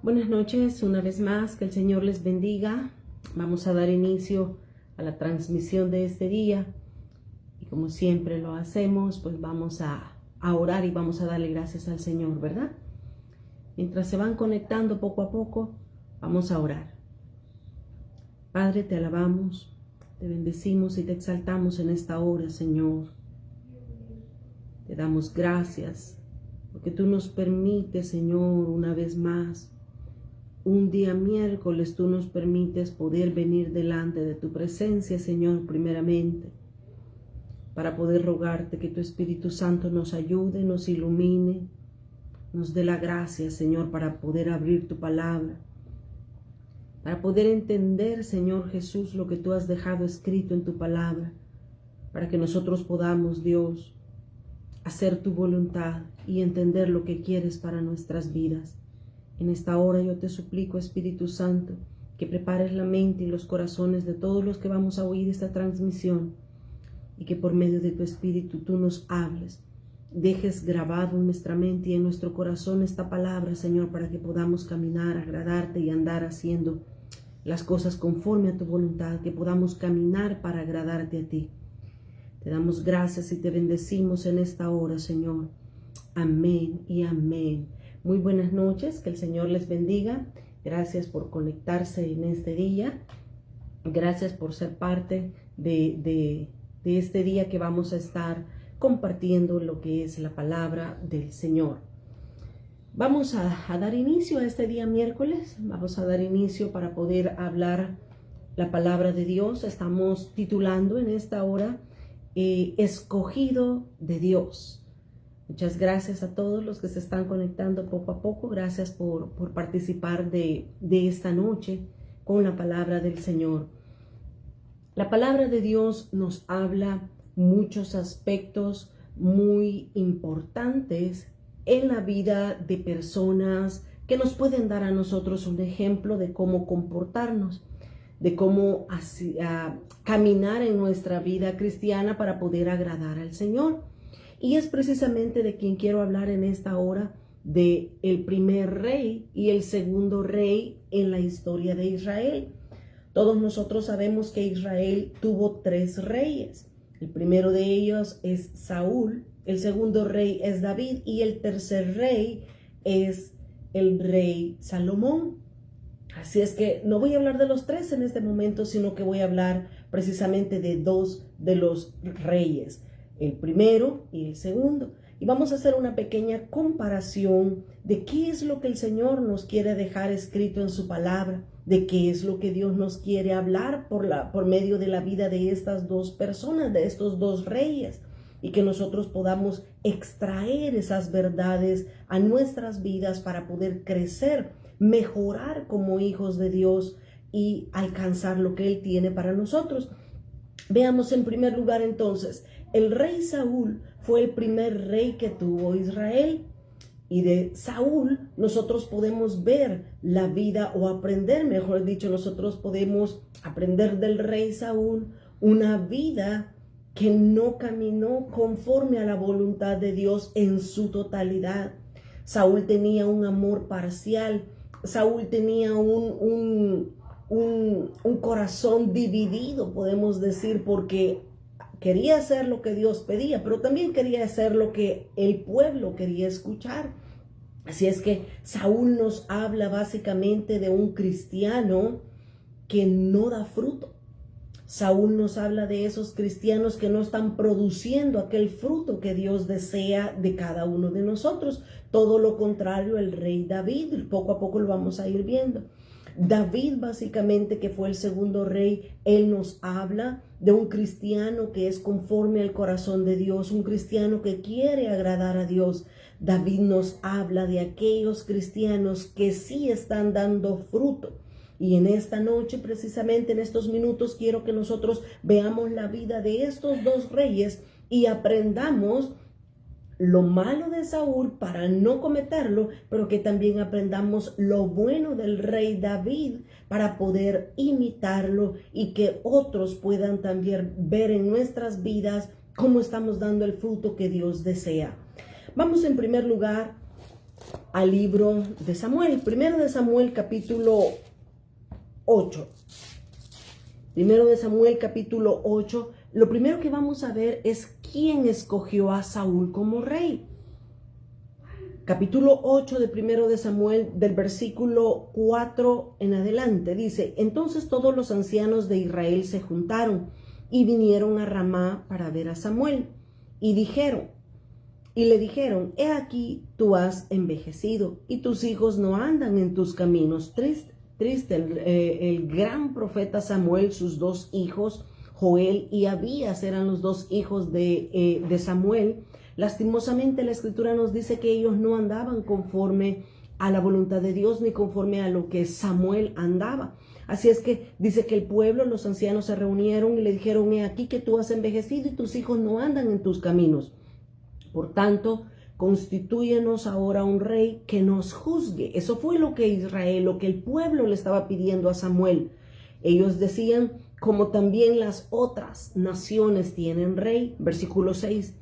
Buenas noches, una vez más, que el Señor les bendiga. Vamos a dar inicio a la transmisión de este día y como siempre lo hacemos, pues vamos a orar y vamos a darle gracias al Señor, ¿verdad? Mientras se van conectando poco a poco, vamos a orar. Padre, te alabamos, te bendecimos y te exaltamos en esta hora, Señor. Te damos gracias porque tú nos permites, Señor, una vez más, un día miércoles tú nos permites poder venir delante de tu presencia, Señor, primeramente, para poder rogarte que tu Espíritu Santo nos ayude, nos ilumine, nos dé la gracia, Señor, para poder abrir tu palabra, para poder entender, Señor Jesús, lo que tú has dejado escrito en tu palabra, para que nosotros podamos, Dios, hacer tu voluntad y entender lo que quieres para nuestras vidas. En esta hora yo te suplico, Espíritu Santo, que prepares la mente y los corazones de todos los que vamos a oír esta transmisión y que por medio de tu Espíritu tú nos hables. Dejes grabado en nuestra mente y en nuestro corazón esta palabra, Señor, para que podamos caminar, agradarte y andar haciendo las cosas conforme a tu voluntad, que podamos caminar para agradarte a ti. Te damos gracias y te bendecimos en esta hora, Señor. Amén y amén. Muy buenas noches, que el Señor les bendiga. Gracias por conectarse en este día. Gracias por ser parte de este día que vamos a estar compartiendo lo que es la palabra del Señor. Vamos a dar inicio a este día miércoles. Vamos a dar inicio para poder hablar la palabra de Dios. Estamos titulando en esta hora Escogido de Dios. Muchas gracias a todos los que se están conectando poco a poco. Gracias por participar de esta noche con la palabra del Señor. La palabra de Dios nos habla muchos aspectos muy importantes en la vida de personas que nos pueden dar a nosotros un ejemplo de cómo comportarnos, de cómo caminar en nuestra vida cristiana para poder agradar al Señor. Y es precisamente de quien quiero hablar en esta hora, de el primer rey y el segundo rey en la historia de Israel. Todos nosotros sabemos que Israel tuvo 3 reyes. El primero de ellos es Saúl, el segundo rey es David y el tercer rey es el rey Salomón. Así es que no voy a hablar de los 3 en este momento, sino que voy a hablar precisamente de 2 de los reyes, el primero y el segundo. Y vamos a hacer una pequeña comparación de qué es lo que el Señor nos quiere dejar escrito en su palabra, de qué es lo que Dios nos quiere hablar por medio de la vida de estas 2 personas, de estos 2 reyes, y que nosotros podamos extraer esas verdades a nuestras vidas para poder crecer, mejorar como hijos de Dios y alcanzar lo que Él tiene para nosotros. Veamos en primer lugar entonces, el rey Saúl fue el primer rey que tuvo Israel. Y de Saúl nosotros podemos ver la vida o aprender, mejor dicho, nosotros podemos aprender del rey Saúl una vida que no caminó conforme a la voluntad de Dios en su totalidad. Saúl tenía un amor parcial. Saúl tenía un corazón dividido, podemos decir, porque quería hacer lo que Dios pedía, pero también quería hacer lo que el pueblo quería escuchar. Así es que Saúl nos habla básicamente de un cristiano que no da fruto. Saúl nos habla de esos cristianos que no están produciendo aquel fruto que Dios desea de cada uno de nosotros. Todo lo contrario, el rey David, poco a poco lo vamos a ir viendo. David, básicamente, que fue el segundo rey, él nos habla de un cristiano que es conforme al corazón de Dios, un cristiano que quiere agradar a Dios. David nos habla de aquellos cristianos que sí están dando fruto. Y en esta noche, precisamente en estos minutos, quiero que nosotros veamos la vida de estos 2 reyes y aprendamos lo malo de Saúl para no cometerlo, pero que también aprendamos lo bueno del rey David para poder imitarlo y que otros puedan también ver en nuestras vidas cómo estamos dando el fruto que Dios desea. Vamos en primer lugar al libro de Samuel. Primero de Samuel capítulo 8. Primero de Samuel capítulo 8. Lo primero que vamos a ver es quién escogió a Saúl como rey. Capítulo 8 de Primero de Samuel, del versículo 4 en adelante, dice: Entonces todos los ancianos de Israel se juntaron y vinieron a Ramá para ver a Samuel. Y le dijeron: He aquí, tú has envejecido y tus hijos no andan en tus caminos. Triste, el gran profeta Samuel, sus dos hijos, Joel y Abías, eran los dos hijos de Samuel. Lastimosamente la escritura nos dice que ellos no andaban conforme a la voluntad de Dios ni conforme a lo que Samuel andaba. Así es que dice que el pueblo, los ancianos se reunieron y le dijeron: He aquí que tú has envejecido y tus hijos no andan en tus caminos. Por tanto, constitúyenos ahora un rey que nos juzgue. Eso fue lo que Israel, lo que el pueblo le estaba pidiendo a Samuel. Ellos decían: como también las otras naciones tienen rey. Versículo 6.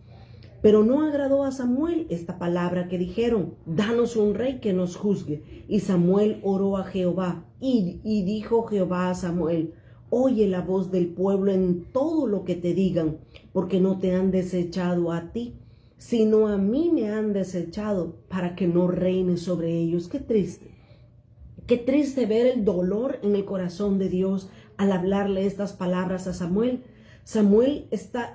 Pero no agradó a Samuel esta palabra que dijeron: danos un rey que nos juzgue. Y Samuel oró a Jehová, y dijo Jehová a Samuel: oye la voz del pueblo en todo lo que te digan, porque no te han desechado a ti, sino a mí me han desechado, para que no reine sobre ellos. Qué triste ver el dolor en el corazón de Dios al hablarle estas palabras a Samuel. Samuel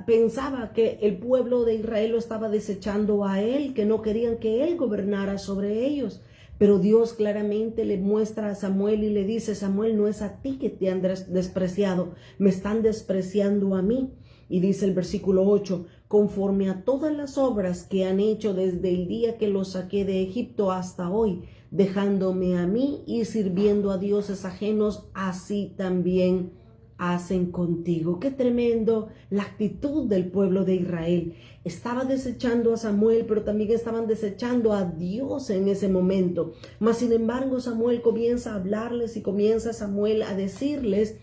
pensaba que el pueblo de Israel lo estaba desechando a él, que no querían que él gobernara sobre ellos. Pero Dios claramente le muestra a Samuel y le dice: Samuel, no es a ti que te han despreciado, me están despreciando a mí. Y dice el versículo 8: conforme a todas las obras que han hecho desde el día que los saqué de Egipto hasta hoy, dejándome a mí y sirviendo a dioses ajenos, así también hacen contigo. Qué tremendo la actitud del pueblo de Israel. Estaba desechando a Samuel, pero también estaban desechando a Dios en ese momento. Mas sin embargo, Samuel comienza a hablarles y comienza Samuel a decirles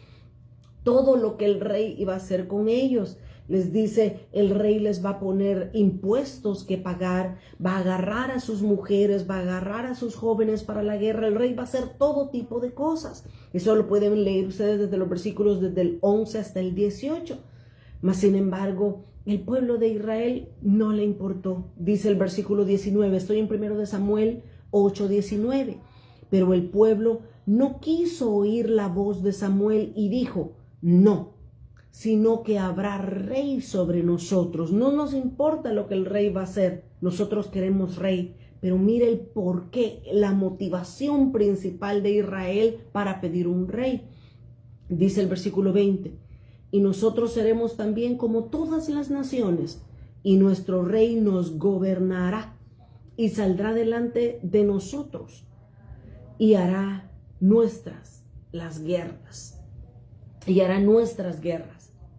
todo lo que el rey iba a hacer con ellos. Les dice: el rey les va a poner impuestos que pagar, va a agarrar a sus mujeres, va a agarrar a sus jóvenes para la guerra. El rey va a hacer todo tipo de cosas. Eso lo pueden leer ustedes desde los versículos desde el 11 hasta el 18. Mas sin embargo, el pueblo de Israel no le importó. Dice el versículo 19, estoy en 1 de Samuel 8:19. Pero el pueblo no quiso oír la voz de Samuel y dijo: no, sino que habrá rey sobre nosotros. No nos importa lo que el rey va a hacer, nosotros queremos rey. Pero mire el porqué, la motivación principal de Israel para pedir un rey. Dice el versículo 20: y nosotros seremos también como todas las naciones, y nuestro rey nos gobernará, y saldrá delante de nosotros, y hará nuestras guerras.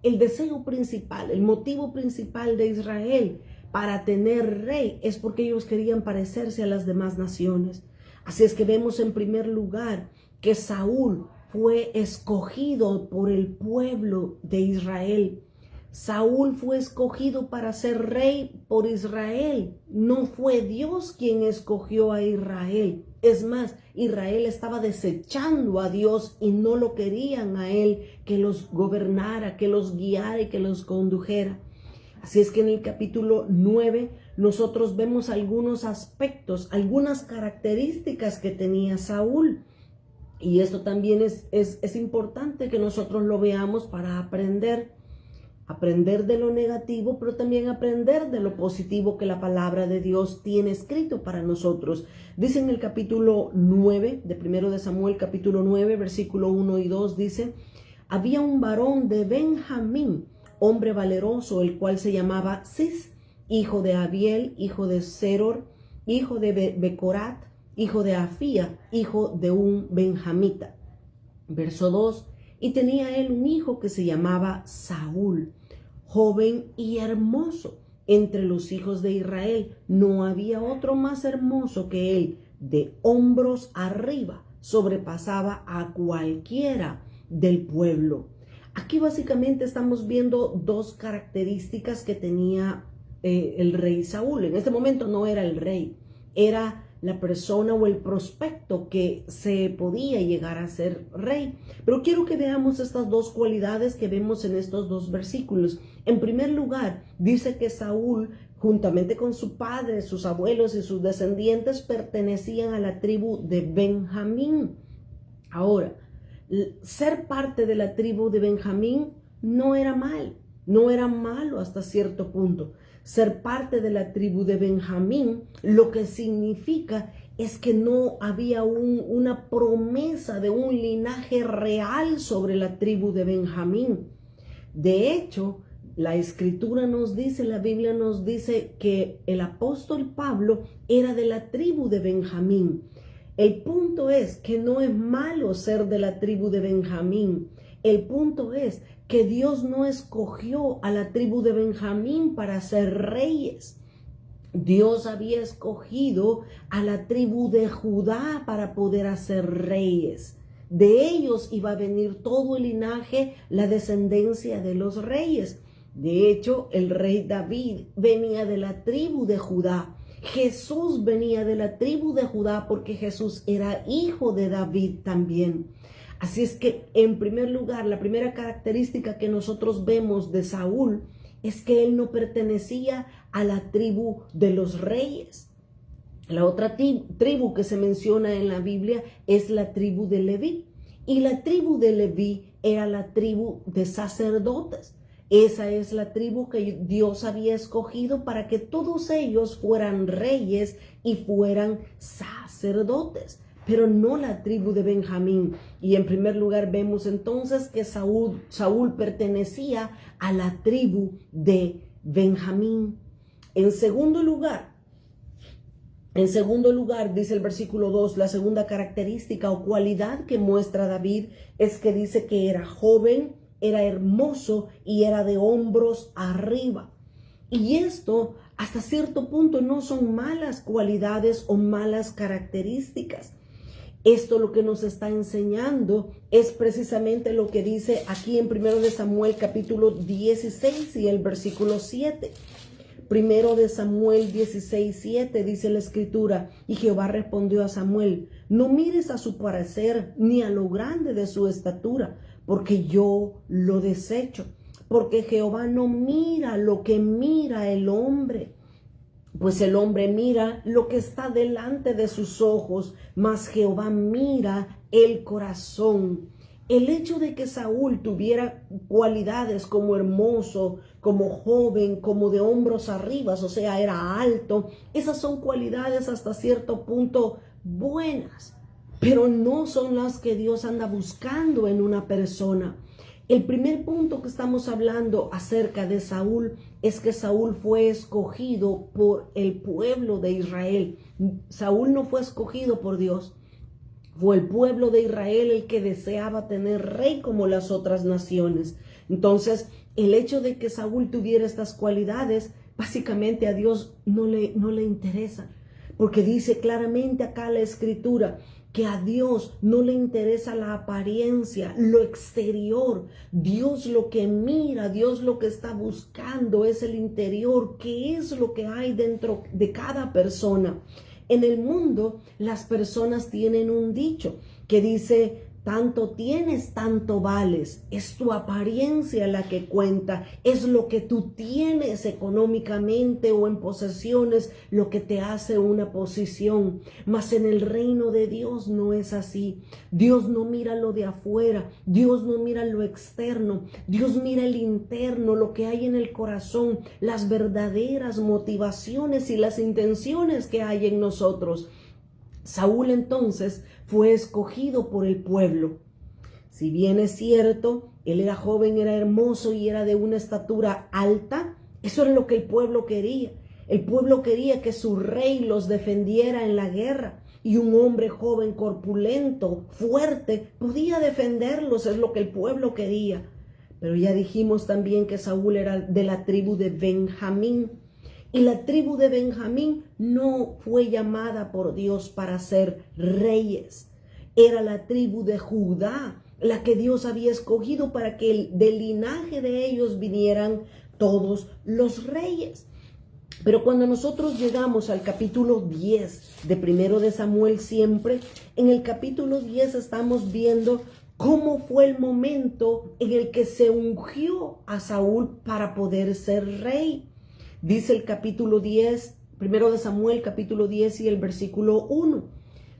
El deseo principal, el motivo principal de Israel para tener rey es porque ellos querían parecerse a las demás naciones. Así es que vemos en primer lugar que Saúl fue escogido por el pueblo de Israel. Saúl fue escogido para ser rey por Israel. No fue Dios quien escogió a Israel. Es más, Israel estaba desechando a Dios y no lo querían a él que los gobernara, que los guiara y que los condujera. Así es que en el capítulo 9 nosotros vemos algunos aspectos, algunas características que tenía Saúl. Y esto también es importante que nosotros lo veamos para aprender de lo negativo, pero también aprender de lo positivo que la palabra de Dios tiene escrito para nosotros. Dice en el capítulo 9 de 1 de Samuel, capítulo 9, versículo 1 y 2, dice: había un varón de Benjamín, hombre valeroso, el cual se llamaba Cis, hijo de Abiel, hijo de Seror, hijo de Becorat, hijo de Afía, hijo de un benjamita. Verso 2: y tenía él un hijo que se llamaba Saúl, joven y hermoso. Entre los hijos de Israel no había otro más hermoso que él. De hombros arriba sobrepasaba a cualquiera del pueblo. Aquí básicamente estamos viendo dos características que tenía el rey Saúl. En este momento no era el rey, era la persona o el prospecto que se podía llegar a ser rey. Pero quiero que veamos estas dos cualidades que vemos en estos dos versículos. En primer lugar, dice que Saúl, juntamente con su padre, sus abuelos y sus descendientes, pertenecían a la tribu de Benjamín. Ahora, ser parte de la tribu de Benjamín no era malo hasta cierto punto. Ser parte de la tribu de Benjamín lo que significa es que no había una promesa de un linaje real sobre la tribu de Benjamín. De hecho, la escritura nos dice, la Biblia nos dice que el apóstol Pablo era de la tribu de Benjamín. El punto es que no es malo ser de la tribu de Benjamín. El punto es que Dios no escogió a la tribu de Benjamín para ser reyes. Dios había escogido a la tribu de Judá para poder hacer reyes. De ellos iba a venir todo el linaje, la descendencia de los reyes. De hecho, el rey David venía de la tribu de Judá. Jesús venía de la tribu de Judá porque Jesús era hijo de David también. Así es que, en primer lugar, la primera característica que nosotros vemos de Saúl es que él no pertenecía a la tribu de los reyes. La otra tribu que se menciona en la Biblia es la tribu de Leví. Y la tribu de Leví era la tribu de sacerdotes. Esa es la tribu que Dios había escogido para que todos ellos fueran reyes y fueran sacerdotes, pero no la tribu de Benjamín. Y en primer lugar vemos entonces que Saúl pertenecía a la tribu de Benjamín. En segundo lugar, dice el versículo 2, la segunda característica o cualidad que muestra David es que dice que era joven, era hermoso y era de hombros arriba. Y esto, hasta cierto punto, no son malas cualidades o malas características. Esto lo que nos está enseñando es precisamente lo que dice aquí en 1 de Samuel capítulo 16 y el versículo 7. 1 de Samuel 16:7 dice la escritura: y Jehová respondió a Samuel: no mires a su parecer ni a lo grande de su estatura, porque yo lo desecho. Porque Jehová no mira lo que mira el hombre, pues el hombre mira lo que está delante de sus ojos, mas Jehová mira el corazón. El hecho de que Saúl tuviera cualidades como hermoso, como joven, como de hombros arriba, o sea, era alto, esas son cualidades hasta cierto punto buenas, pero no son las que Dios anda buscando en una persona. El primer punto que estamos hablando acerca de Saúl es que Saúl fue escogido por el pueblo de Israel. Saúl no fue escogido por Dios. Fue el pueblo de Israel el que deseaba tener rey como las otras naciones. Entonces, el hecho de que Saúl tuviera estas cualidades, básicamente a Dios no le interesa. Porque dice claramente acá la escritura que a Dios no le interesa la apariencia, lo exterior. Dios lo que mira, Dios lo que está buscando es el interior, qué es lo que hay dentro de cada persona. En el mundo, las personas tienen un dicho que dice: tanto tienes, tanto vales. Es tu apariencia la que cuenta, es lo que tú tienes económicamente o en posesiones lo que te hace una posición. Mas en el reino de Dios no es así. Dios no mira lo de afuera, Dios no mira lo externo, Dios mira el interno, lo que hay en el corazón, las verdaderas motivaciones y las intenciones que hay en nosotros. Saúl entonces fue escogido por el pueblo. Si bien es cierto, él era joven, era hermoso y era de una estatura alta, eso era lo que el pueblo quería. El pueblo quería que su rey los defendiera en la guerra. Y un hombre joven, corpulento, fuerte, podía defenderlos, es lo que el pueblo quería. Pero ya dijimos también que Saúl era de la tribu de Benjamín. Y la tribu de Benjamín no fue llamada por Dios para ser reyes. Era la tribu de Judá la que Dios había escogido para que del linaje de ellos vinieran todos los reyes. Pero cuando nosotros llegamos al capítulo 10 de Primero de Samuel siempre, en el capítulo 10 estamos viendo cómo fue el momento en el que se ungió a Saúl para poder ser rey. Dice el capítulo 10, Primero de Samuel, capítulo 10 y el versículo 1.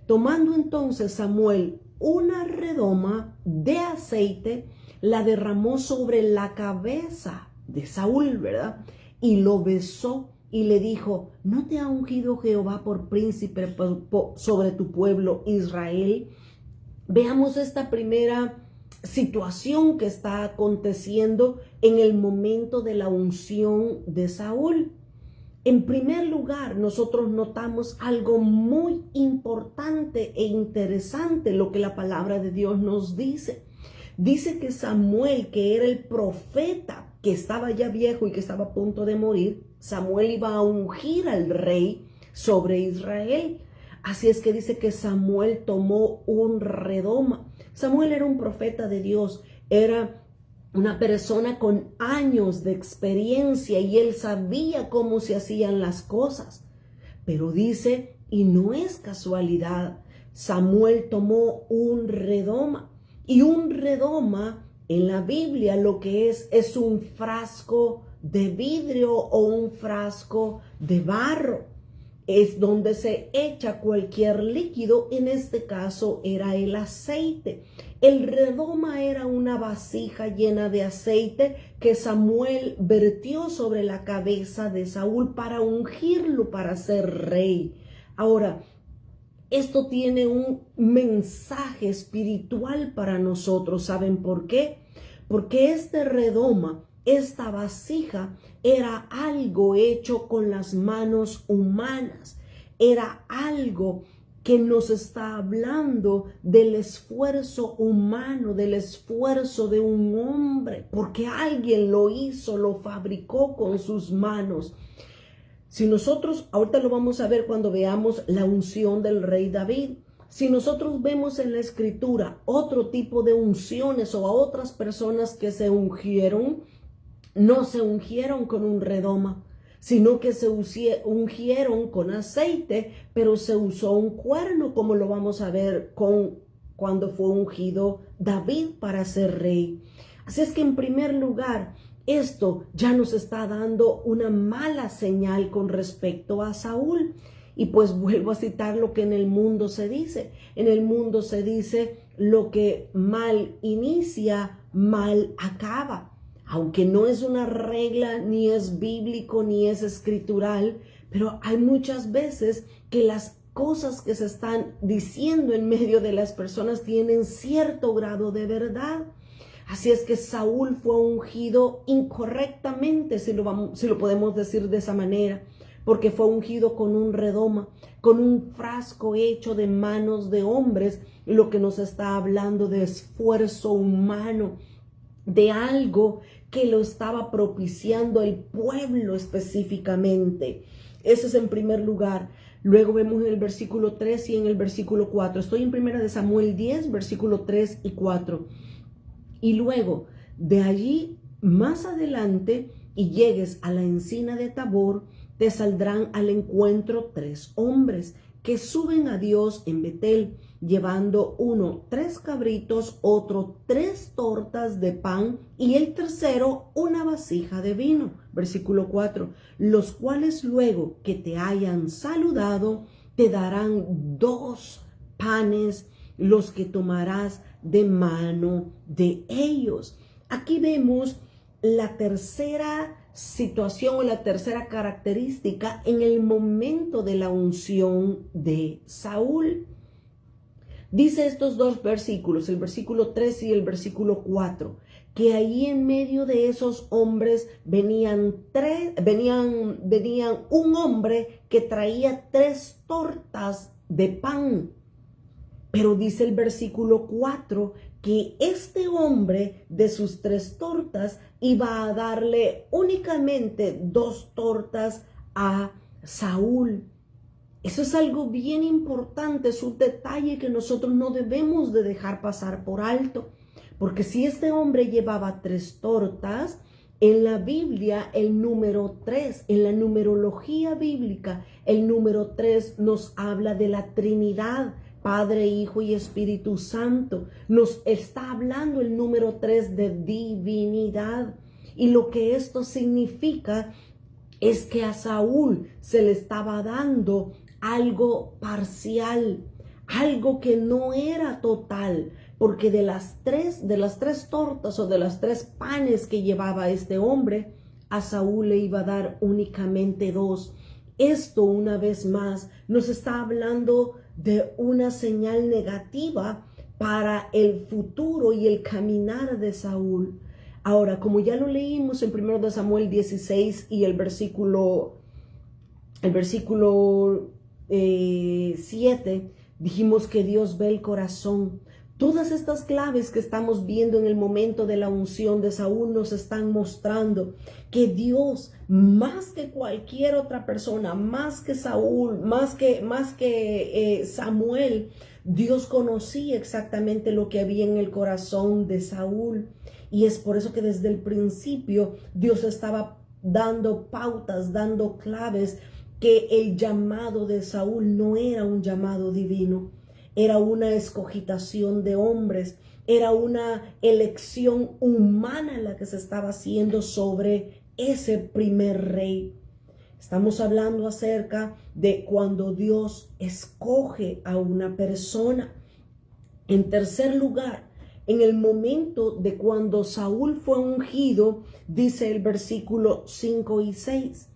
Tomando entonces Samuel una redoma de aceite, la derramó sobre la cabeza de Saúl, ¿verdad? Y lo besó y le dijo: ¿no te ha ungido Jehová por príncipe sobre tu pueblo Israel? Veamos esta primera situación que está aconteciendo en el momento de la unción de Saúl. En primer lugar, nosotros notamos algo muy importante e interesante, lo que la palabra de Dios nos dice. Dice que Samuel, que era el profeta, que estaba ya viejo y que estaba a punto de morir, Samuel iba a ungir al rey sobre Israel. Así es que dice que Samuel tomó un redoma. Samuel era un profeta de Dios, era una persona con años de experiencia y él sabía cómo se hacían las cosas. Pero dice, y no es casualidad, Samuel tomó un redoma. Y un redoma en la Biblia lo que es un frasco de vidrio o un frasco de barro. Es donde se echa cualquier líquido, en este caso era el aceite. El redoma era una vasija llena de aceite que Samuel vertió sobre la cabeza de Saúl para ungirlo para ser rey. Ahora, esto tiene un mensaje espiritual para nosotros. ¿Saben por qué? Porque este redoma, esta vasija, era algo hecho con las manos humanas. Era algo que nos está hablando del esfuerzo humano, del esfuerzo de un hombre, porque alguien lo hizo, lo fabricó con sus manos. Si nosotros, ahorita lo vamos a ver cuando veamos la unción del rey David, si nosotros vemos en la escritura otro tipo de unciones o a otras personas que se ungieron, no se ungieron con un redoma, sino que se ungieron con aceite, pero se usó un cuerno, como lo vamos a ver cuando fue ungido David para ser rey. Así es que en primer lugar, esto ya nos está dando una mala señal con respecto a Saúl. Y pues vuelvo a citar lo que en el mundo se dice. En el mundo se dice: lo que mal inicia, mal acaba. Aunque no es una regla, ni es bíblico, ni es escritural, pero hay muchas veces que las cosas que se están diciendo en medio de las personas tienen cierto grado de verdad. Así es que Saúl fue ungido incorrectamente, si lo podemos decir de esa manera, porque fue ungido con un redoma, con un frasco hecho de manos de hombres, lo que nos está hablando de esfuerzo humano, de algo que lo estaba propiciando el pueblo específicamente. Eso es en primer lugar. Luego vemos en el versículo 3 y en el versículo 4. Estoy en 1 de Samuel 10, versículo 3 y 4. Y luego, de allí más adelante, y llegues a la encina de Tabor, te saldrán al encuentro 3 hombres que suben a Dios en Betel, llevando uno 3 cabritos, otro 3 tortas de pan y el tercero una vasija de vino. Versículo 4. Los cuales luego que te hayan saludado, te darán 2 panes, los que tomarás de mano de ellos. Aquí vemos la tercera situación o la tercera característica en el momento de la unción de Saúl. Dice estos 2 versículos, el versículo 3 y el versículo 4, que ahí en medio de esos hombres venían un hombre que traía 3 tortas de pan. Pero dice el versículo 4 que este hombre de sus 3 tortas iba a darle únicamente 2 tortas a Saúl. Eso es algo bien importante, es un detalle que nosotros no debemos de dejar pasar por alto. Porque si este hombre llevaba 3 tortas, En la Biblia, el número 3, en la numerología bíblica, el número 3 nos habla de la Trinidad, Padre, Hijo y Espíritu Santo. Nos está hablando el número 3 de divinidad. Y lo que esto significa es que a Saúl se le estaba dando algo parcial, algo que no era total, porque de las tres tortas o de las 3 panes que llevaba este hombre, a Saúl le iba a dar únicamente 2. Esto, una vez más, nos está hablando de una señal negativa para el futuro y el caminar de Saúl. Ahora, como ya lo leímos en 1 Samuel 16 y el versículo 7, dijimos que Dios ve el corazón. Todas estas claves que estamos viendo en el momento de la unción de Saúl nos están mostrando que Dios, más que cualquier otra persona, más que Saúl, más que Samuel, Dios conocía exactamente lo que había en el corazón de Saúl. Y es por eso que desde el principio Dios estaba dando pautas, dando claves, que el llamado de Saúl no era un llamado divino. Era una escogitación de hombres, era una elección humana la que se estaba haciendo sobre ese primer rey. Estamos hablando acerca de cuando Dios escoge a una persona. En tercer lugar, en el momento de cuando Saúl fue ungido, dice el versículo 5 y 6.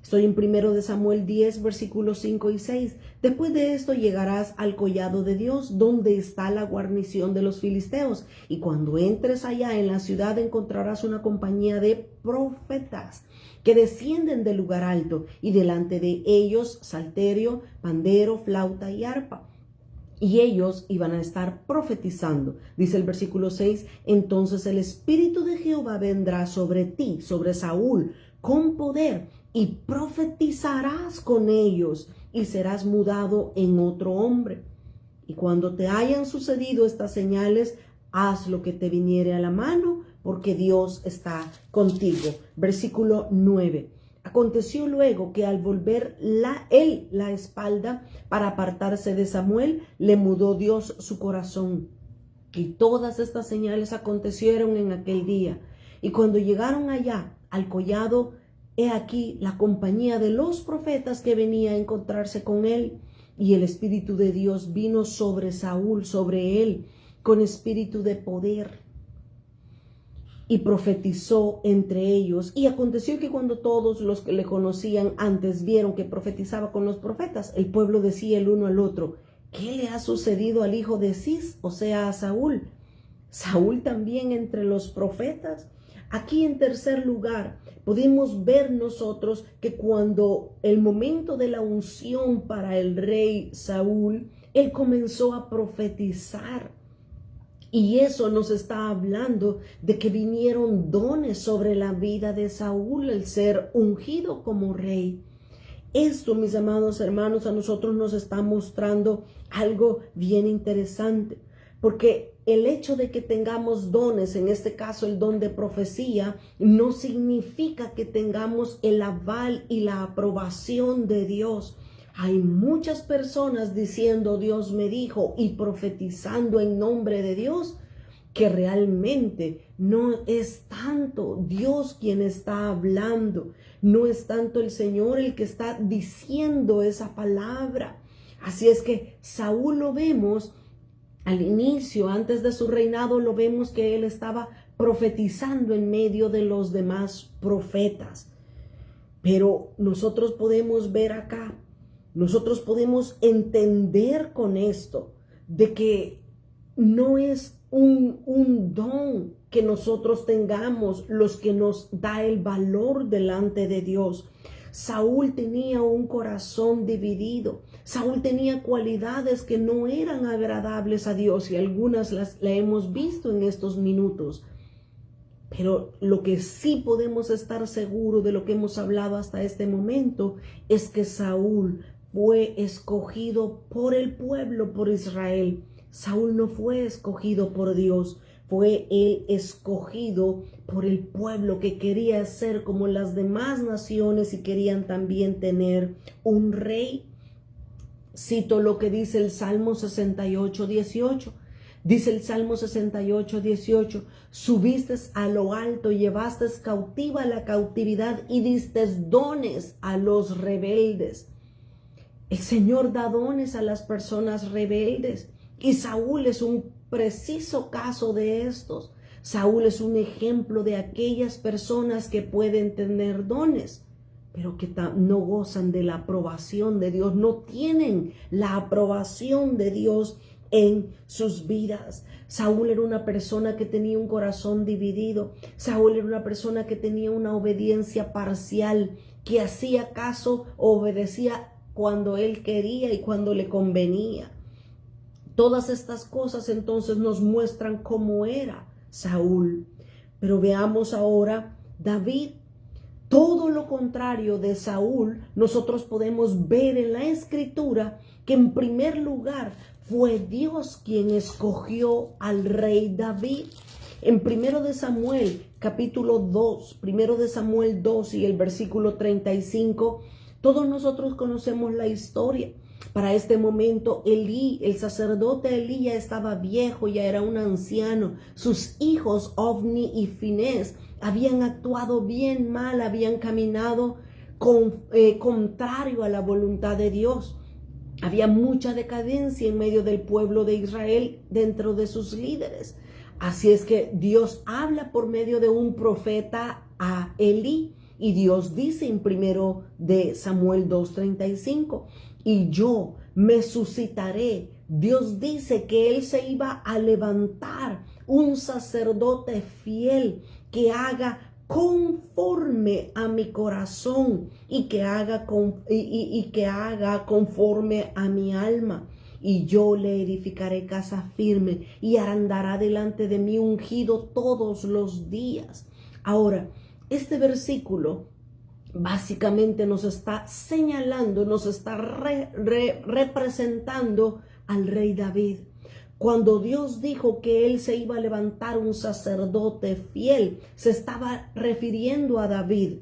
Estoy en 1 Samuel 10, versículos 5 y 6. Después de esto llegarás al collado de Dios, donde está la guarnición de los filisteos. Y cuando entres allá en la ciudad encontrarás una compañía de profetas que descienden del lugar alto, y delante de ellos salterio, pandero, flauta y arpa. Y ellos iban a estar profetizando. Dice el versículo 6, entonces el Espíritu de Jehová vendrá sobre ti, sobre Saúl, con poder, y profetizarás con ellos, y serás mudado en otro hombre. Y cuando te hayan sucedido estas señales, haz lo que te viniere a la mano, porque Dios está contigo. Versículo 9. Aconteció luego que al volver él la espalda para apartarse de Samuel, le mudó Dios su corazón. Y todas estas señales acontecieron en aquel día. Y cuando llegaron allá al collado, he aquí la compañía de los profetas que venía a encontrarse con él. Y el Espíritu de Dios vino sobre Saúl, sobre él, con espíritu de poder. Y profetizó entre ellos. Y aconteció que cuando todos los que le conocían antes vieron que profetizaba con los profetas, el pueblo decía el uno al otro, ¿qué le ha sucedido al hijo de Cis, o sea, a Saúl? ¿Saúl también entre los profetas? Aquí en tercer lugar, podemos ver nosotros que cuando el momento de la unción para el rey Saúl, él comenzó a profetizar. Y eso nos está hablando de que vinieron dones sobre la vida de Saúl, el ser ungido como rey. Esto, mis amados hermanos, a nosotros nos está mostrando algo bien interesante, porque el hecho de que tengamos dones, en este caso el don de profecía, no significa que tengamos el aval y la aprobación de Dios. Hay muchas personas diciendo Dios me dijo y profetizando en nombre de Dios, que realmente no es tanto Dios quien está hablando, no es tanto el Señor el que está diciendo esa palabra. Así es que Saúl lo vemos al inicio, antes de su reinado, lo vemos que él estaba profetizando en medio de los demás profetas. Pero nosotros podemos ver acá, nosotros podemos entender con esto de que no es un don que nosotros tengamos los que nos da el valor delante de Dios. Saúl tenía un corazón dividido. Saúl tenía cualidades que no eran agradables a Dios y algunas las hemos visto en estos minutos. Pero lo que sí podemos estar seguros de lo que hemos hablado hasta este momento es que Saúl fue escogido por el pueblo, por Israel. Saúl no fue escogido por Dios, fue él escogido por el pueblo que quería ser como las demás naciones y querían también tener un rey. Cito lo que dice el Salmo 68:18. Dice el Salmo 68:18, subiste a lo alto, llevaste cautiva la cautividad y diste dones a los rebeldes. El Señor da dones a las personas rebeldes y Saúl es un preciso caso de estos. Saúl es un ejemplo de aquellas personas que pueden tener dones, pero que no gozan de la aprobación de Dios, no tienen la aprobación de Dios en sus vidas. Saúl era una persona que tenía un corazón dividido. Saúl era una persona que tenía una obediencia parcial, que hacía caso, obedecía cuando él quería y cuando le convenía. Todas estas cosas entonces nos muestran cómo era Saúl. Pero veamos ahora David. Todo lo contrario de Saúl, nosotros podemos ver en la Escritura que en primer lugar fue Dios quien escogió al rey David. En 1 de Samuel, capítulo 2, 1 de Samuel 2 y el versículo 35, todos nosotros conocemos la historia. Para este momento, Elí, el sacerdote Elí, ya estaba viejo, ya era un anciano. Sus hijos, Ofni y Finés, habían actuado bien mal, habían caminado contrario a la voluntad de Dios. Había mucha decadencia en medio del pueblo de Israel dentro de sus líderes. Así es que Dios habla por medio de un profeta a Elí. Y Dios dice en 1 de Samuel 2:35, y yo me suscitaré. Dios dice que él se iba a levantar un sacerdote fiel que haga conforme a mi corazón y que haga conforme a mi alma. Y yo le edificaré casa firme y andará delante de mí ungido todos los días. Ahora, este versículo básicamente nos está señalando, nos está representando al rey David. Cuando Dios dijo que él se iba a levantar un sacerdote fiel, se estaba refiriendo a David.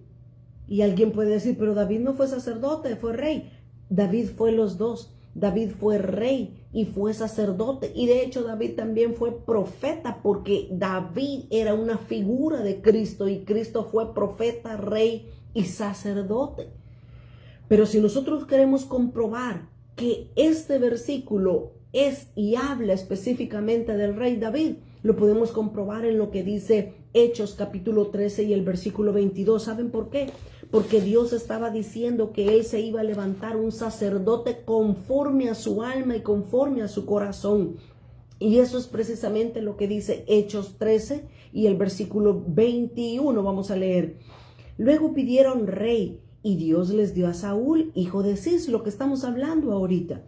Y alguien puede decir, pero David no fue sacerdote, fue rey. David fue los dos. David fue rey y fue sacerdote. Y de hecho David también fue profeta, porque David era una figura de Cristo y Cristo fue profeta, rey y sacerdote. Pero si nosotros queremos comprobar que este versículo es y habla específicamente del rey David, lo podemos comprobar en lo que dice Hechos capítulo 13 y el versículo 22. ¿Saben por qué? Porque Dios estaba diciendo que él se iba a levantar un sacerdote conforme a su alma y conforme a su corazón. Y eso es precisamente lo que dice Hechos 13 y el versículo 21. Vamos a leer. Luego pidieron rey y Dios les dio a Saúl, hijo de Cis, lo que estamos hablando ahorita,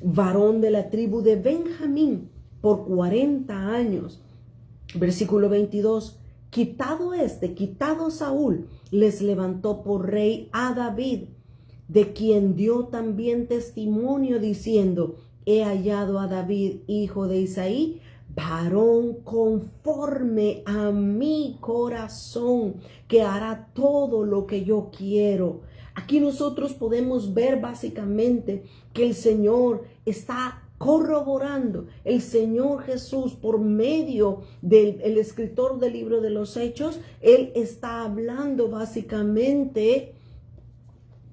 varón de la tribu de Benjamín, por 40 años. Versículo 22. Quitado Saúl, les levantó por rey a David, de quien dio también testimonio diciendo, he hallado a David, hijo de Isaí, varón conforme a mi corazón, que hará todo lo que yo quiero. Aquí nosotros podemos ver básicamente que el Señor está corroborando, el Señor Jesús por medio del escritor del libro de los Hechos, él está hablando básicamente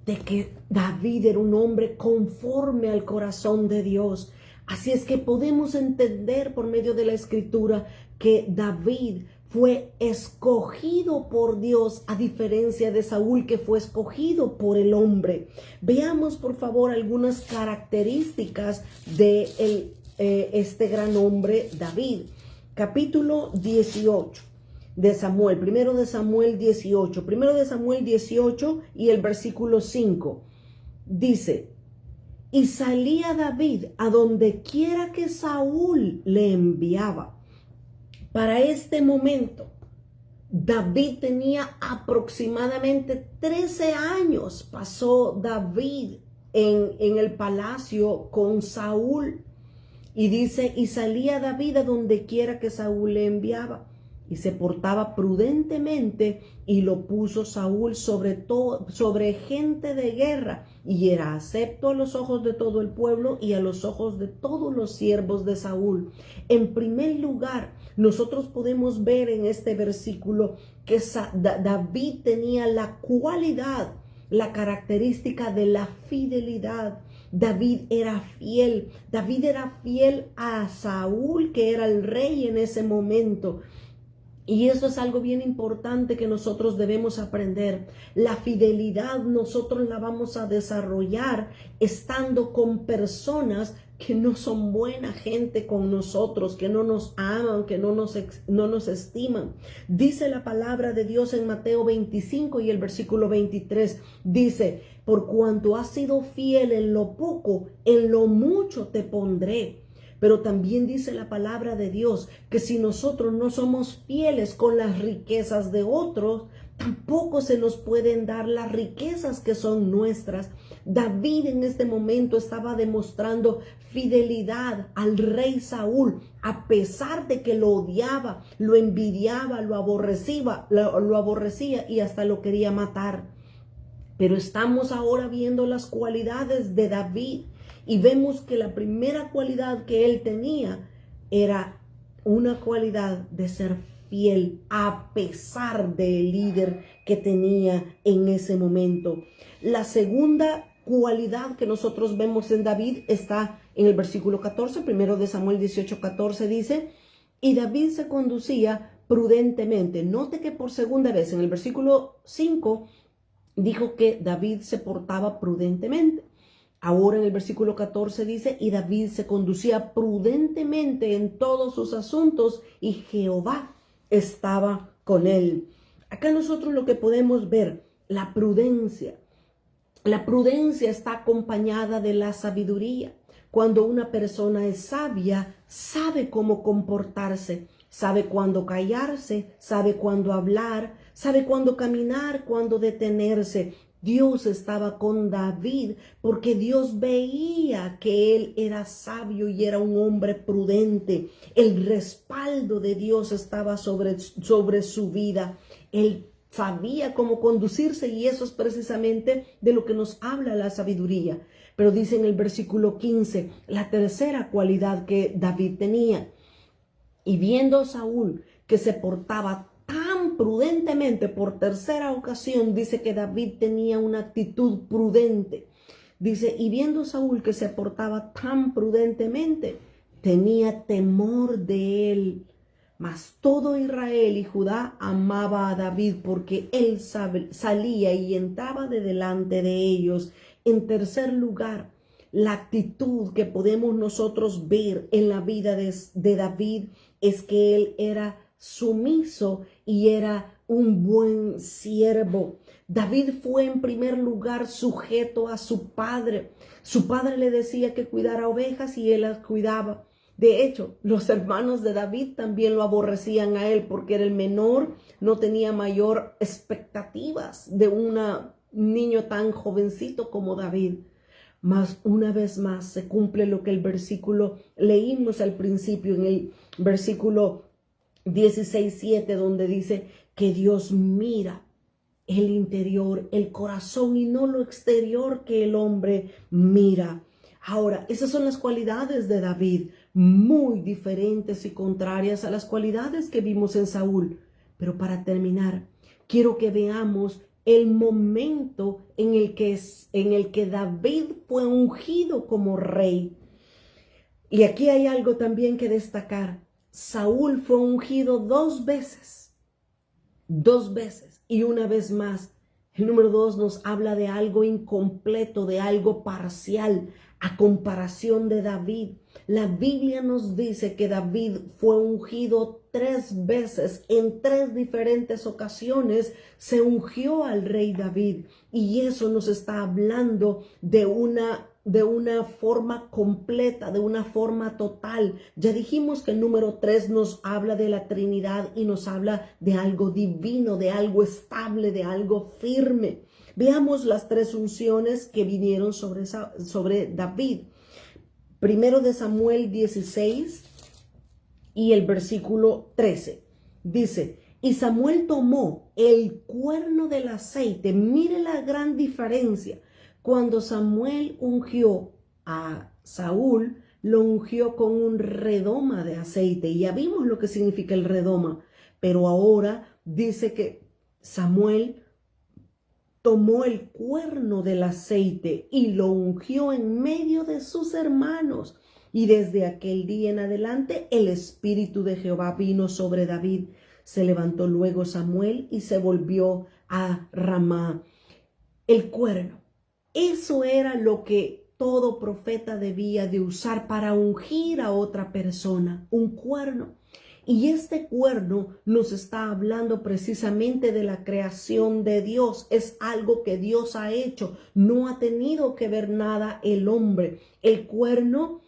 de que David era un hombre conforme al corazón de Dios. Así es que podemos entender por medio de la escritura que David fue escogido por Dios, a diferencia de Saúl, que fue escogido por el hombre. Veamos por favor algunas características de este gran hombre David. Capítulo 18 de Samuel, 1 de Samuel 18, 1 de Samuel 18 y el versículo 5. Dice, y salía David a donde quiera que Saúl le enviaba. Para este momento, David tenía aproximadamente 13 años. Pasó David en el palacio con Saúl. Y dice, y salía David a donde quiera que Saúl le enviaba, y se portaba prudentemente, y lo puso Saúl sobre gente de guerra, y era acepto a los ojos de todo el pueblo y a los ojos de todos los siervos de Saúl. En primer lugar, nosotros podemos ver en este versículo que David tenía la cualidad, la característica de la fidelidad. David era fiel a Saúl, que era el rey en ese momento. Y eso es algo bien importante que nosotros debemos aprender. La fidelidad nosotros la vamos a desarrollar estando con personas que no son buena gente con nosotros, que no nos aman, que no nos estiman. Dice la palabra de Dios en Mateo 25 y el versículo 23. Dice, por cuanto has sido fiel en lo poco, en lo mucho te pondré. Pero también dice la palabra de Dios que si nosotros no somos fieles con las riquezas de otros, tampoco se nos pueden dar las riquezas que son nuestras. David en este momento estaba demostrando fidelidad al rey Saúl, a pesar de que lo odiaba, lo envidiaba, lo aborrecía y hasta lo quería matar. Pero estamos ahora viendo las cualidades de David. Y vemos que la primera cualidad que él tenía era una cualidad de ser fiel a pesar del líder que tenía en ese momento. La segunda cualidad que nosotros vemos en David está en el versículo 14, primero de Samuel 18:14 dice, y David se conducía prudentemente. Note que por segunda vez en el versículo 5 dijo que David se portaba prudentemente. Ahora en el versículo 14 dice, y David se conducía prudentemente en todos sus asuntos y Jehová estaba con él. Acá nosotros lo que podemos ver, la prudencia. La prudencia está acompañada de la sabiduría. Cuando una persona es sabia, sabe cómo comportarse, sabe cuándo callarse, sabe cuándo hablar, sabe cuándo caminar, cuándo detenerse. Dios estaba con David porque Dios veía que él era sabio y era un hombre prudente. El respaldo de Dios estaba sobre su vida. Él sabía cómo conducirse y eso es precisamente de lo que nos habla la sabiduría. Pero dice en el versículo 15, la tercera cualidad que David tenía. Y viendo Saúl que se portaba tan prudentemente, por tercera ocasión, dice que David tenía una actitud prudente. Dice, y viendo Saúl que se portaba tan prudentemente, tenía temor de él. Mas todo Israel y Judá amaba a David porque él salía y entraba de delante de ellos. En tercer lugar, la actitud que podemos nosotros ver en la vida de David es que él era sumiso y era un buen siervo. David fue en primer lugar sujeto a su padre. Su padre le decía que cuidara ovejas y él las cuidaba. De hecho, los hermanos de David también lo aborrecían a él porque era el menor, no tenía mayor expectativas de un niño tan jovencito como David. Mas una vez más se cumple lo que el versículo leímos al principio, en el versículo 16:7, donde dice que Dios mira el interior, el corazón y no lo exterior que el hombre mira. Ahora, esas son las cualidades de David, muy diferentes y contrarias a las cualidades que vimos en Saúl. Pero para terminar, quiero que veamos el momento en el que David fue ungido como rey. Y aquí hay algo también que destacar. Saúl fue ungido dos veces, y una vez más, el número 2 nos habla de algo incompleto, de algo parcial, a comparación de David. La Biblia nos dice que David fue ungido 3 veces, en 3 diferentes ocasiones se ungió al rey David, y eso nos está hablando de una forma completa, de una forma total. Ya dijimos que el número 3 nos habla de la Trinidad y nos habla de algo divino, de algo estable, de algo firme. Veamos las 3 unciones que vinieron sobre David. Primero de Samuel 16 y el versículo 13. Dice, y Samuel tomó el cuerno del aceite. Mire la gran diferencia. Cuando Samuel ungió a Saúl, lo ungió con un redoma de aceite. Y ya vimos lo que significa el redoma. Pero ahora dice que Samuel tomó el cuerno del aceite y lo ungió en medio de sus hermanos. Y desde aquel día en adelante el Espíritu de Jehová vino sobre David. Se levantó luego Samuel y se volvió a Ramá. El cuerno. Eso era lo que todo profeta debía de usar para ungir a otra persona. Un cuerno. Y este cuerno nos está hablando precisamente de la creación de Dios. Es algo que Dios ha hecho. No ha tenido que ver nada el hombre. El cuerno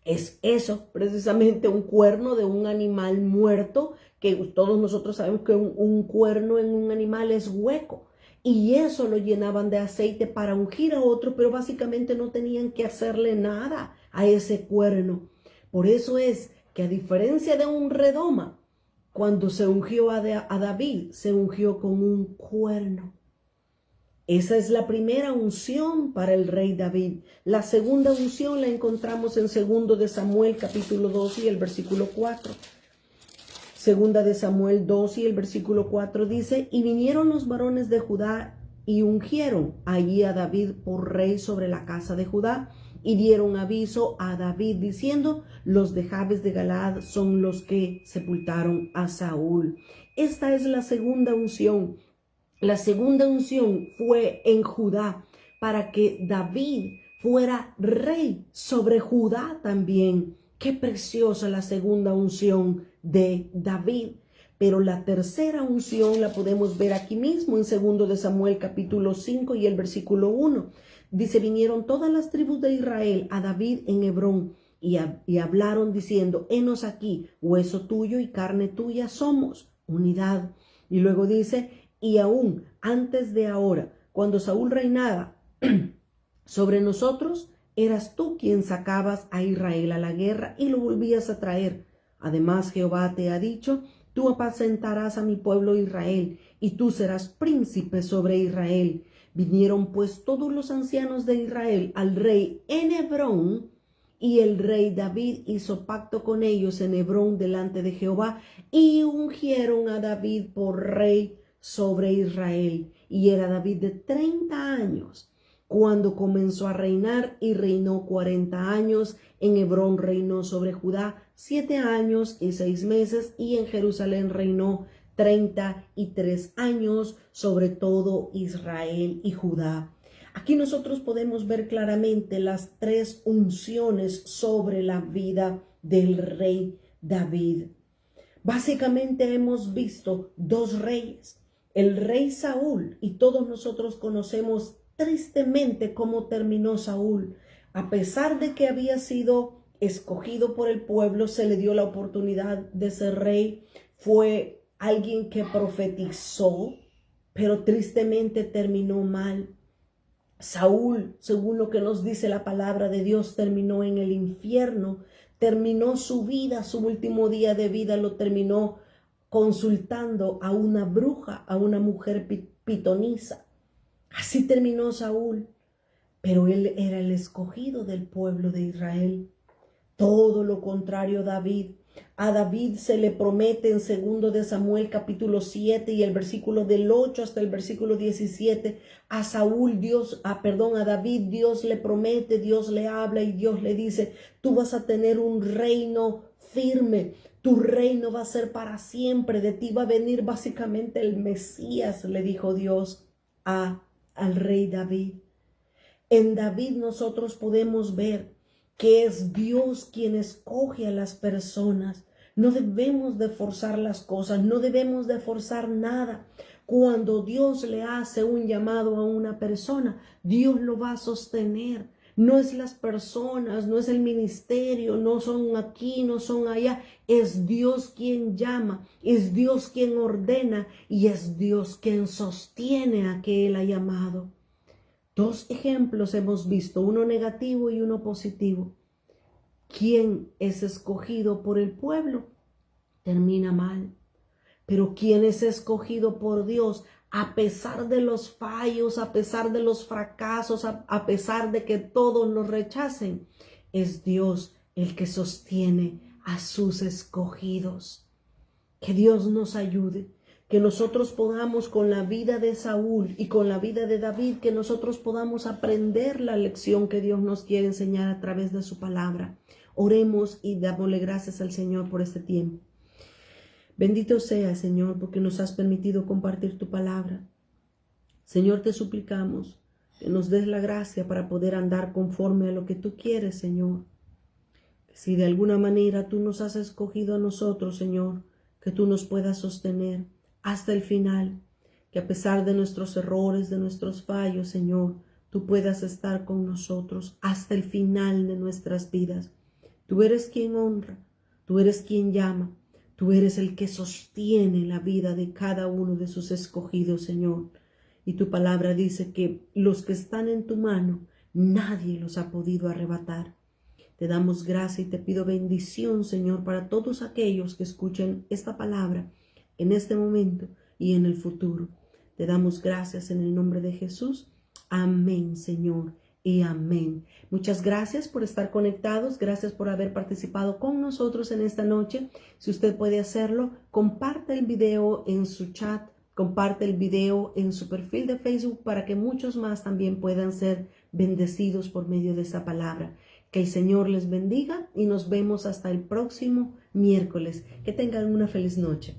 es eso, precisamente un cuerno de un animal muerto, que todos nosotros sabemos que un cuerno en un animal es hueco. Y eso lo llenaban de aceite para ungir a otro, pero básicamente no tenían que hacerle nada a ese cuerno. Por eso es que a diferencia de un redoma, cuando se ungió a David, se ungió con un cuerno. Esa es la primera unción para el rey David. La segunda unción la encontramos en 2 de Samuel capítulo 2 y el versículo 4. Segunda de Samuel 2 y el versículo 4 dice, y vinieron los varones de Judá y ungieron allí a David por rey sobre la casa de Judá. Y dieron aviso a David diciendo, los de Jabes de Galaad son los que sepultaron a Saúl. Esta es la segunda unción. La segunda unción fue en Judá para que David fuera rey sobre Judá también. Qué preciosa la segunda unción de David. Pero la tercera unción la podemos ver aquí mismo en 2 de Samuel capítulo 5 y el versículo 1. Dice, vinieron todas las tribus de Israel a David en Hebrón y hablaron diciendo, henos aquí, hueso tuyo y carne tuya somos, unidad. Y luego dice, y aún antes de ahora, cuando Saúl reinaba sobre nosotros, eras tú quien sacabas a Israel a la guerra y lo volvías a traer. Además, Jehová te ha dicho, tú apacentarás a mi pueblo Israel, y tú serás príncipe sobre Israel. Vinieron pues todos los ancianos de Israel al rey en Hebrón, y el rey David hizo pacto con ellos en Hebrón delante de Jehová, y ungieron a David por rey sobre Israel. Y era David de 30 años cuando comenzó a reinar, y reinó 40 años. En Hebrón reinó sobre Judá 7 años y 6 meses, y en Jerusalén reinó 33 años sobre todo Israel y Judá. Aquí nosotros podemos ver claramente las tres unciones sobre la vida del rey David. Básicamente hemos visto dos reyes, el rey Saúl, y todos nosotros conocemos tristemente cómo terminó Saúl. A pesar de que había sido escogido por el pueblo, se le dio la oportunidad de ser rey. Fue alguien que profetizó, pero tristemente terminó mal. Saúl, según lo que nos dice la palabra de Dios, terminó en el infierno. Terminó su vida, su último día de vida lo terminó consultando a una bruja, a una mujer pitonisa. Así terminó Saúl, pero él era el escogido del pueblo de Israel. Todo lo contrario David. A David se le promete en 2 de Samuel capítulo 7 y el versículo del 8 hasta el versículo 17. A David Dios le promete, Dios le habla y Dios le dice, tú vas a tener un reino firme, tu reino va a ser para siempre, de ti va a venir básicamente el Mesías, le dijo Dios al rey David. En David nosotros podemos ver que es Dios quien escoge a las personas. No debemos de forzar las cosas, no debemos de forzar nada. Cuando Dios le hace un llamado a una persona, Dios lo va a sostener. No es las personas, no es el ministerio, no son aquí, no son allá. Es Dios quien llama, es Dios quien ordena y es Dios quien sostiene a que Él ha llamado. Dos ejemplos hemos visto, uno negativo y uno positivo. quien es escogido por el pueblo termina mal. Pero quien es escogido por Dios, a pesar de los fallos, a pesar de los fracasos, a pesar de que todos los rechacen, es Dios el que sostiene a sus escogidos. Que Dios nos ayude, que nosotros podamos con la vida de Saúl y con la vida de David, que nosotros podamos aprender la lección que Dios nos quiere enseñar a través de su palabra. Oremos y dámosle gracias al Señor por este tiempo. Bendito sea, Señor, porque nos has permitido compartir tu palabra. Señor, te suplicamos que nos des la gracia para poder andar conforme a lo que tú quieres, Señor. Si de alguna manera tú nos has escogido a nosotros, Señor, que tú nos puedas sostener hasta el final, que a pesar de nuestros errores, de nuestros fallos, Señor, tú puedas estar con nosotros hasta el final de nuestras vidas. Tú eres quien honra, tú eres quien llama, tú eres el que sostiene la vida de cada uno de sus escogidos, Señor. Y tu palabra dice que los que están en tu mano, nadie los ha podido arrebatar. Te damos gracia y te pido bendición, Señor, para todos aquellos que escuchen esta palabra en este momento y en el futuro. Te damos gracias en el nombre de Jesús. Amén, Señor, y amén. Muchas gracias por estar conectados. Gracias por haber participado con nosotros en esta noche. Si usted puede hacerlo, comparte el video en su chat, comparte el video en su perfil de Facebook para que muchos más también puedan ser bendecidos por medio de esta palabra. Que el Señor les bendiga y nos vemos hasta el próximo miércoles. Que tengan una feliz noche.